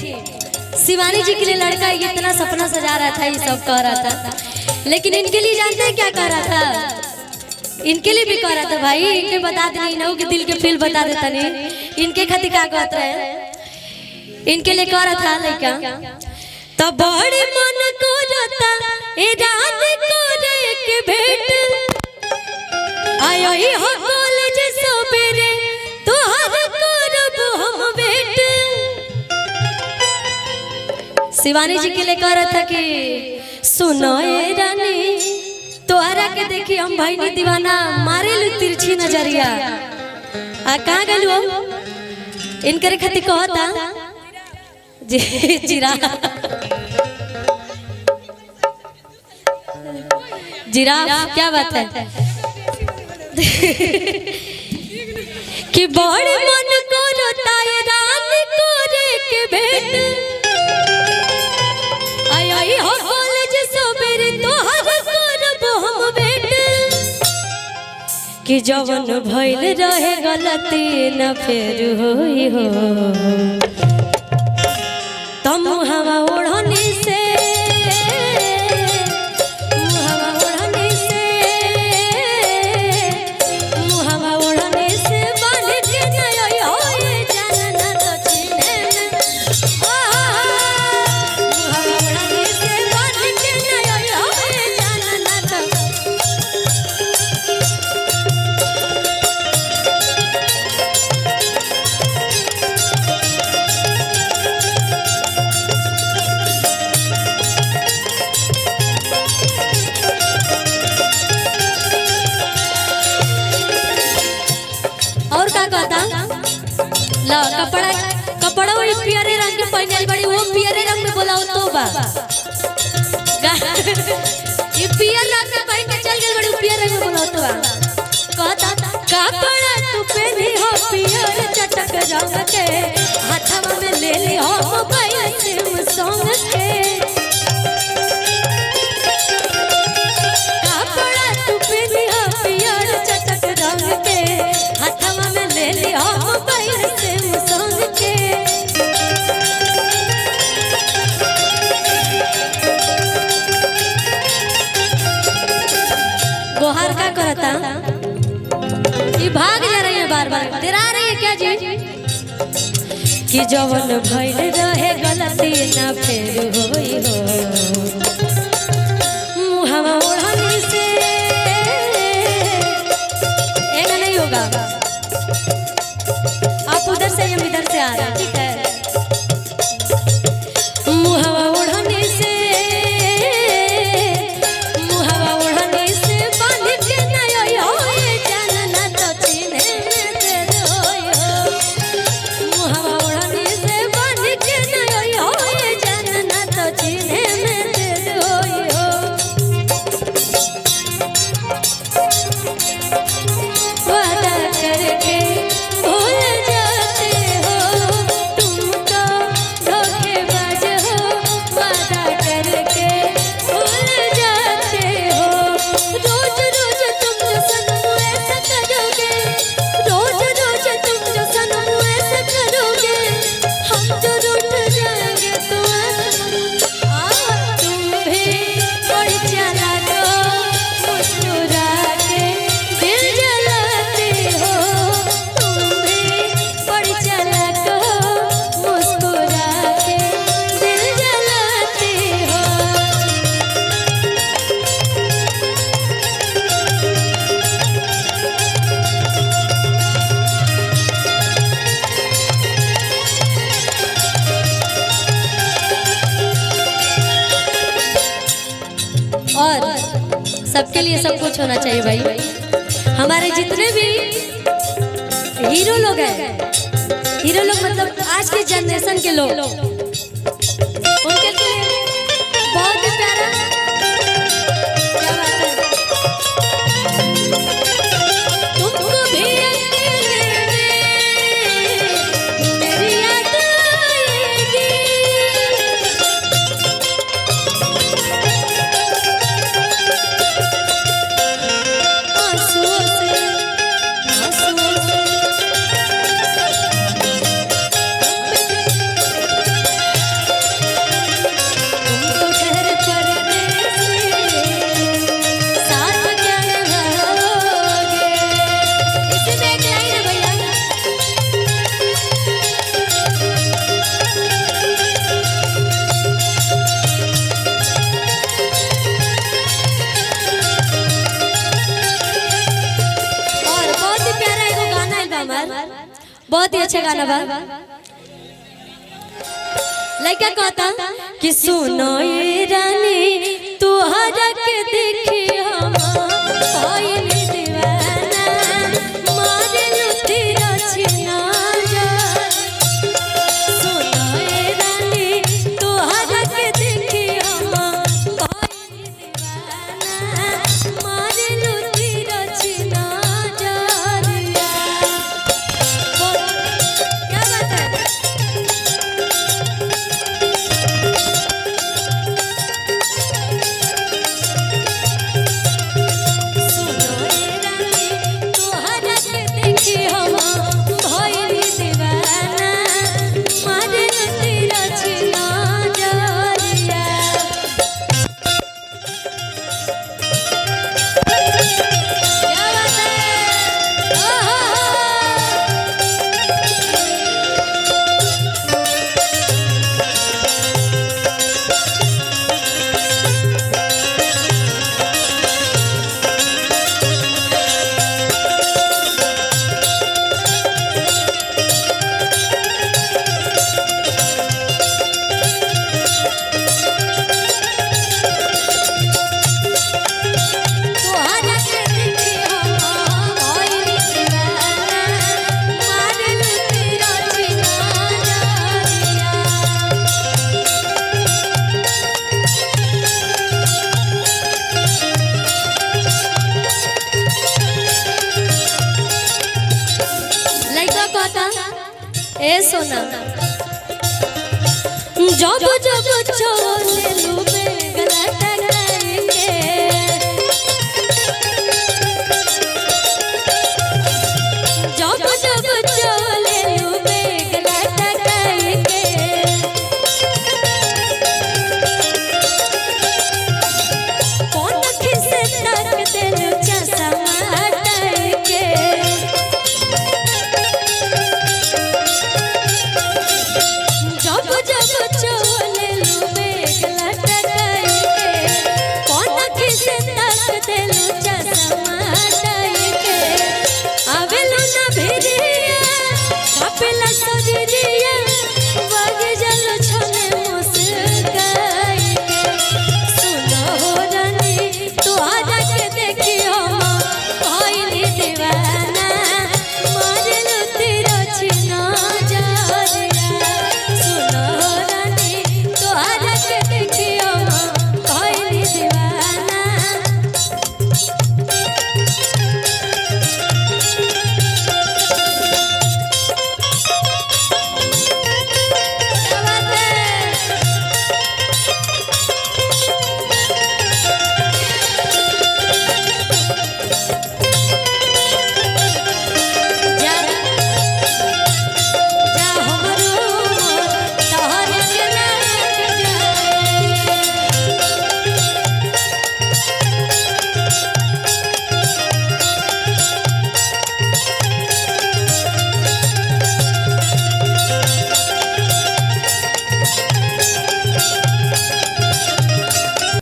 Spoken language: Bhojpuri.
थी। शिवानी जी के लिए लड़का इतना सपना सजा रहा था, ये सब कह रहा था, लेकिन इनके लिए जानते हैं क्या कह रहा था? इनके लिए भी कह रहा था भाई, इनके बता देनी ना कि दिल के फील बता देता नहीं, इनके खातिर क्या कहत रहे, इनके लिए कह रहा था लड़का तो बड़े मन को रोता ए रात को रे के भेंट आयो ही हो कॉलेज सवेरे तोहर करब हम भेंट। शिवानी जी के लिए कह रहा था कि सुनो ए रानी तोहरा के देखी हम भाई ने दीवाना मारे लू तिरछी नजरिया आ कहाँ गलू इनके खातिर कहता जी जीरा जिराफ क्या बात है कि बड़े मन को रोता है रात को रे के भेंट आई आई हो कॉलेज सवेरे तोहर करब हम भेंट कि जवन भइल रहे गलती न फेर होई हो तुम हवा ओढ़नी से कपड़ा कपड़ा बड़ी पियरे रंग के पहनल बड़ी वो पियरे रंग में बोला तो बा ये पियर रंग में पहन के चल गई बड़ी पियर रंग में बोला तो बा कहता कपड़ा तू पहनी हो पियर चटक रंग के हाथवा में ले ली हो मोबाइल सिम सॉन्ग के कपड़ा तू पहनी हो पियर चटक रंग के हाथवा में ले ली हो मोबाइल गोहार का करता ये भाग जा रही है बार बार डरा रही है क्या जी कि जवन भइल रहे गलती ना फेर होई हो मुहवा ओढ़नी से ऐसा नहीं होगा आप उधर से हम इधर से आ रहे हैं ठीक है मुहवा ओढ़नी से और सबके लिए सब कुछ होना चाहिए भाई। हमारे जितने भी हीरो लोग हैं, हीरो लोग मतलब आज के जनरेशन के लोग, उनके लिए बहुत ही प्यारा क्या बात है। तुमको भी मेरी याद आएगी बहुत ही अच्छा गाना बा। लड़का कहता कि सुनो ये रानी तुहरा के देखे हम भइल दीवाना मारे लुटी रचना जा। सुनो ये रानी तुहरा के देखे हम भइल दीवाना मारे लुटी रचना जा। क्या बात है? ए सोना जब जब